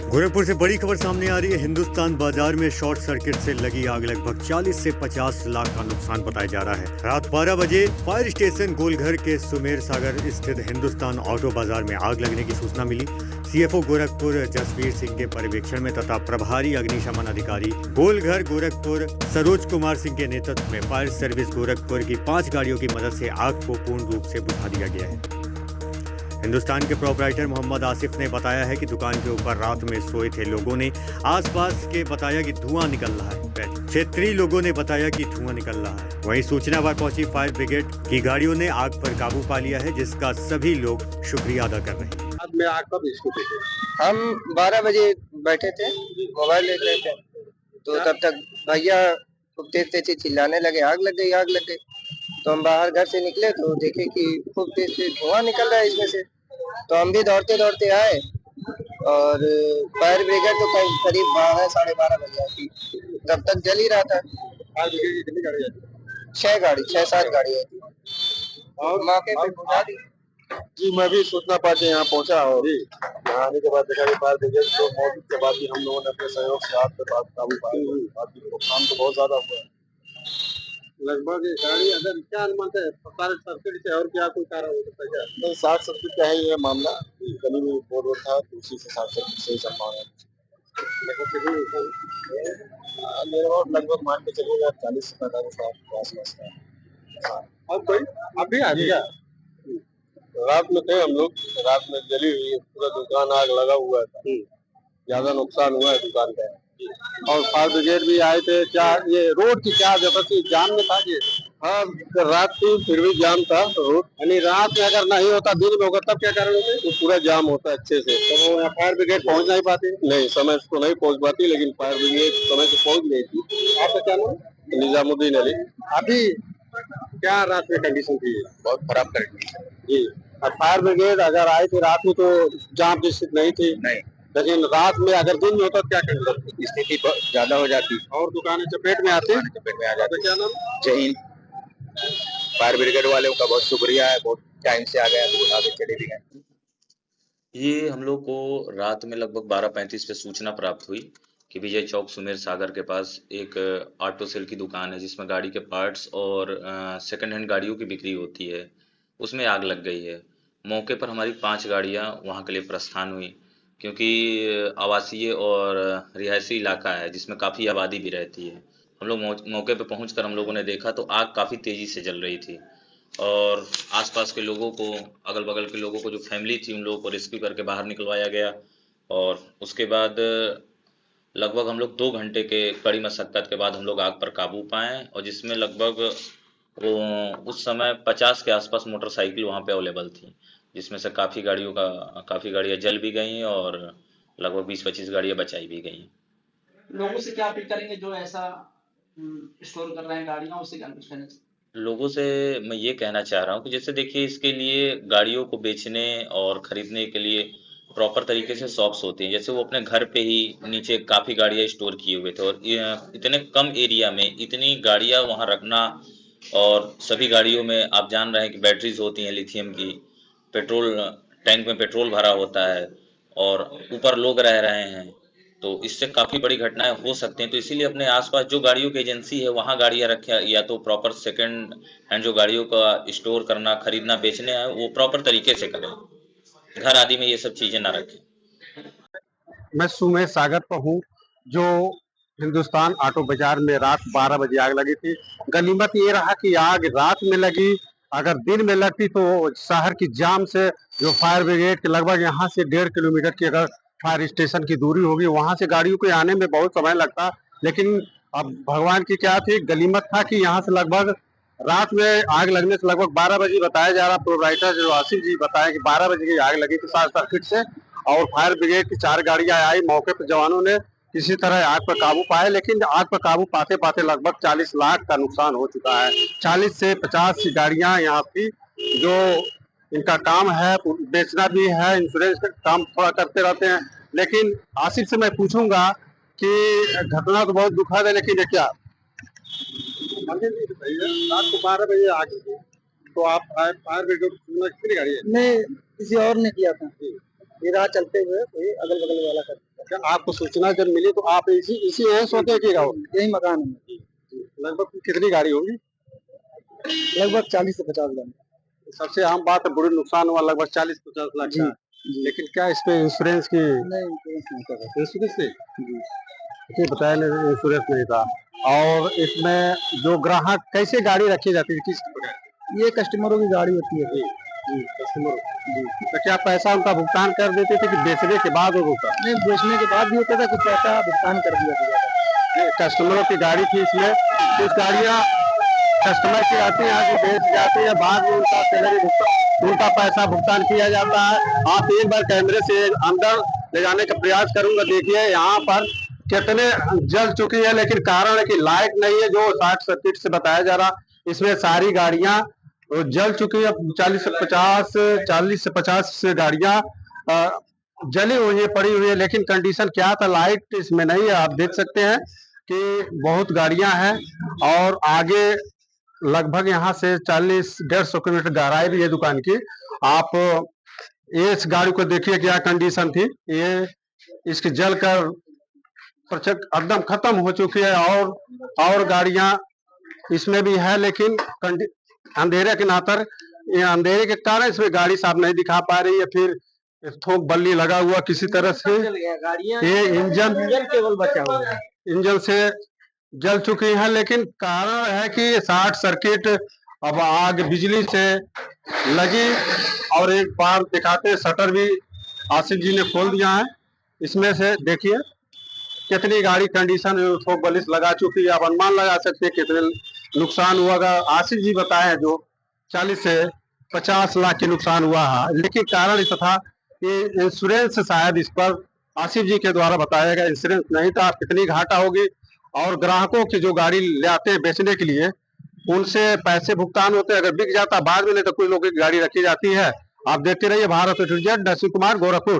गोरखपुर से बड़ी खबर सामने आ रही है। हिंदुस्तान बाजार में शॉर्ट सर्किट से लगी आग लगभग 40 से 50 लाख का नुकसान बताया जा रहा है। रात 12 बजे फायर स्टेशन गोलघर के सुमेर सागर स्थित हिंदुस्तान ऑटो बाजार में आग लगने की सूचना मिली। सीएफओ गोरखपुर जसवीर सिंह के पर्यवेक्षण में तथा प्रभारी अग्निशमन अधिकारी गोलघर गोरखपुर सरोज कुमार सिंह के नेतृत्व में फायर सर्विस गोरखपुर की 5 गाड़ियों की मदद से आग को पूर्ण रूप से बुझा दिया गया है। हिंदुस्तान के प्रोपराइटर मोहम्मद आसिफ ने बताया है कि दुकान के ऊपर रात में सोए थे लोगों ने आसपास के बताया कि धुआं निकल रहा है। क्षेत्रीय लोगों ने बताया कि धुआं निकल रहा है। वहीं सूचना पर पहुंची फायर ब्रिगेड की गाड़ियों ने आग पर काबू पा लिया है, जिसका सभी लोग शुक्रिया अदा कर रहे हैं। बाद में आग कब इसको देखे? हम 12 बजे बैठे थे, मोबाइल देख रहे थे, तो तब तक भैया खूब तेज तेज चिल्लाने लगे, आग लग गई, आग लग गई। तो हम बाहर घर से निकले तो देखे कि खूब तेज तेज धुआं निकल रहा है इसमें से। तो हम भी दौड़ते दौड़ते आए और फायर ब्रिगेड तो करीब 12 साढ़े 12 बजे आई थी, तब तक जल ही रहा था। फायर ब्रिगेड की कितनी गाड़ी आई थी? 6-7 गाड़ी आई थी और मौके पे बुझा दी। जी, मैं भी सूचना पाके यहाँ पहुँचा और यहाँ आने के बाद देखा कि फायर ब्रिगेड तो मौके के बाद ही हम लोगों ने अपने सहयोग से आग पे काबू पाया। बाकी नुकसान तो बहुत ज्यादा हुआ है। लगभग गाड़ी अगर क्या अनुमान है, शॉर्ट सर्किट से और क्या कोई कारण हो सकता है क्या? नहीं, शॉर्ट सर्किट का है ये मामला। गली में बोर्ड था तो उसी से शॉर्ट सर्किट से ही संभावना है। लगभग मान के चलिएगा 40 से 45 लाख के आसपास का। और कोई अभी आ गया? रात में थे हम लोग, रात में जली हुई है पूरा दुकान, आग लगा हुआ था, ज्यादा नुकसान हुआ है दुकान का। और फायर ब्रिगेड भी आए थे। क्या ये रोड की क्या व्यवस्था जाम में था ये? हाँ, रात थी फिर भी जाम था रोड। यानी रात में अगर नहीं होता दिन में होगा तब क्या कारण होते? तो पूरा जाम होता है अच्छे से। तो वो फायर ब्रिगेड पहुंच नहीं पाती? नहीं, समय से तो नहीं पहुंच पाती, लेकिन फायर ब्रिगेड समय से पहुंच गई थी। आपका क्या नाम? निजामुद्दीन अली। अभी क्या रात में कंडीशन थी? बहुत खराब कंडीशन जी। और फायर ब्रिगेड अगर आई थी रात में तो जाम की स्थिति नहीं थी। नहीं, लेकिन रात में अगर दिन में होता तो क्या स्थिति ज्यादा हो जाती और दुकानें चपेट में आती। चपेट में आ जाती। क्या नाम? जय हिंद। फायर ब्रिगेड वालों का बहुत शुक्रिया है, बहुत टाइम से आ गया तो आगे चले भी गए। ये हम लोग को रात में लगभग 12:35 पे सूचना प्राप्त हुई कि विजय चौक सुमेर सागर के पास एक ऑटो सेल की दुकान है जिसमें गाड़ी के पार्ट्स और सेकंड हैंड गाड़ियों की बिक्री होती है, उसमें आग लग गई है। मौके पर हमारी 5 गाड़ियां वहां के लिए प्रस्थान हुई, क्योंकि आवासीय और रिहायशी इलाका है जिसमें काफ़ी आबादी भी रहती है। हम लोग मौके पर पहुंचकर हम लोगों ने देखा तो आग काफ़ी तेज़ी से जल रही थी और आसपास के लोगों को, अगल-बगल के लोगों को, जो फैमिली थी, उन लोगों को रेस्क्यू करके बाहर निकलवाया गया। और उसके बाद लगभग हम लोग 2 घंटे के कड़ी मशक्कत के बाद हम लोग आग पर काबू पाए और जिसमें लगभग वो उस समय 50 के आसपास मोटरसाइकिल वहाँ पे अवेलेबल थी, जिसमें से काफ़ी गाड़ियाँ जल भी गई और लगभग 20-25 गाड़ियाँ बचाई भी गई। लोगों से क्या अपील करेंगे जो ऐसा स्टोर कर रहे हैं गाड़ियां, उससे क्या कुछ कहना? लोगों से मैं ये कहना चाह रहा हूँ कि जैसे देखिए, इसके लिए गाड़ियों को बेचने और खरीदने के लिए प्रॉपर तरीके से शॉप्स होती हैं। जैसे वो अपने घर पे ही नीचे काफ़ी गाड़ियाँ स्टोर किए हुए थे और इतने कम एरिया में इतनी गाड़ियाँ वहाँ रखना, और सभी गाड़ियों में आप जान रहे हैं कि बैटरीज होती हैं लिथियम की, पेट्रोल टैंक में पेट्रोल भरा होता है और ऊपर लोग रह रहे हैं, तो इससे काफ़ी बड़ी घटनाएं हो सकती हैं। तो इसीलिए अपने आसपास जो गाड़ियों की एजेंसी है वहाँ गाड़ियाँ रखें, या तो प्रॉपर सेकंड हैंड जो गाड़ियों का स्टोर करना, खरीदना, बेचने हैं, वो प्रॉपर तरीके से करें। घर आदि में ये सब चीज़ें ना रखें। मैं सुमेर सागर पर हूँ, जो हिंदुस्तान ऑटो बाजार में रात 12 बजे आग लगी थी। गनीमत ये रहा कि आग रात में लगी, अगर दिन में लगती तो शहर की जाम से जो फायर ब्रिगेड के लगभग यहाँ से 1.5 किलोमीटर की अगर फायर स्टेशन की दूरी होगी, वहां से गाड़ियों के आने में बहुत समय लगता। लेकिन अब भगवान की क्या थी, गनीमत था कि यहाँ से लगभग रात में आग लगने से लगभग 12 बजे बताया जा रहा। प्रोपराइटर जो आसिफ जी बताया कि 12 बजे की आग लगी थी शॉर्ट सर्किट से और फायर ब्रिगेड की 4 गाड़ियां आई। मौके पर जवानों ने किसी तरह आग पर काबू पाया, लेकिन आग पर काबू पाते पाते लगभग 40 लाख का नुकसान हो चुका है। 40 से 50 गाड़ियां यहाँ थी, जो इनका काम है बेचना भी है, इंश्योरेंस का काम थोड़ा करते रहते हैं। लेकिन आसिफ से मैं पूछूंगा कि घटना तो बहुत दुखद है, लेकिन ये क्या रात को 12 बजे आग लगी तो आप फायर ब्रिगेड कितनी गाड़ी है? नहीं, किसी और ने किया था, ये राह चलते हुए कोई अगल बगल वाला कर क्या आपको सूचना जब मिली तो आप इसी यहीं सोते हैं कि गाँव यही मकान है, लगभग कितनी गाड़ी होगी? लगभग 40 से 50 लाख। सबसे आम बात है, बुरी नुकसान हुआ लगभग 40-50 लाख का। लेकिन क्या इस पे इंश्योरेंस की नहीं, इंश्योरेंस नहीं कर रहा। इंश्योरेंस नहीं? जी बताया नहीं, इंश्योरेंस नहीं था। और इसमें जो ग्राहक कैसे गाड़ी रखी जाती है, किस प्रकार? ये कस्टमरों की गाड़ी होती है। जी कस्टमर जी। तो क्या पैसा उनका भुगतान कर देते थे कि बेचने के बाद वो होता? नहीं, बेचने के बाद भी होता था, कुछ पैसा भुगतान कर दिया था। कस्टमरों की गाड़ी थी, इसमें कुछ गाड़ियाँ कस्टमर की आती है, आगे बेच जाती है, बाद में उनका सैलरी उनका पैसा भुगतान किया जाता है। आप एक बार कैमरे से अंदर ले जाने का प्रयास करूंगा। देखिए यहाँ पर कितने जल चुकी है, लेकिन कारण है कि लाइट नहीं है, जो शॉर्ट सर्किट से बताया जा रहा। इसमें सारी गाड़ियां जल चुकी है। 40 से 50 गाड़ियां जली हुई है, पड़ी हुई है। लेकिन कंडीशन क्या था, लाइट इसमें नहीं है। आप देख सकते हैं कि बहुत गाड़ियां हैं और आगे लगभग यहाँ से 40-150 किलोमीटर गहराई भी है दुकान की। आप इस गाड़ी को देखिए क्या कंडीशन थी। ये इसकी जल कर एकदम खत्म हो चुकी है। और गाड़ियां इसमें भी है, लेकिन अंधेरे के नातर, ये अंधेरे के कारण इसमें गाड़ी साफ नहीं दिखा पा रही है। फिर थोक बल्ली लगा हुआ किसी तरह से, ये इंजन केवल बचा हुआ है। इंजन से जल चुकी है। लेकिन कारण है कि शॉर्ट सर्किट, अब आग बिजली से लगी। और एक बार दिखाते, शटर भी आसिफ जी ने खोल दिया है। इसमें से देखिए कितनी गाड़ी कंडीशन ठोक बलिश लगा चुकी है। आप अनुमान लगा सकते हैं कितने नुकसान हुआ। आसिफ जी बताए जो 40 से 50 लाख की नुकसान हुआ है। लेकिन कारण इस था कि इंश्योरेंस शायद इस पर आसिफ जी के द्वारा बताया गया इंश्योरेंस नहीं था। कितनी घाटा होगी। और ग्राहकों की जो गाड़ी ले आते हैं बेचने के लिए, उनसे पैसे भुगतान होते हैं, अगर बिक जाता बाद में, नहीं तो कोई लोगों की गाड़ी रखी जाती है। आप देखते रहिए भारत, नरसिंह कुमार, गोरखपुर।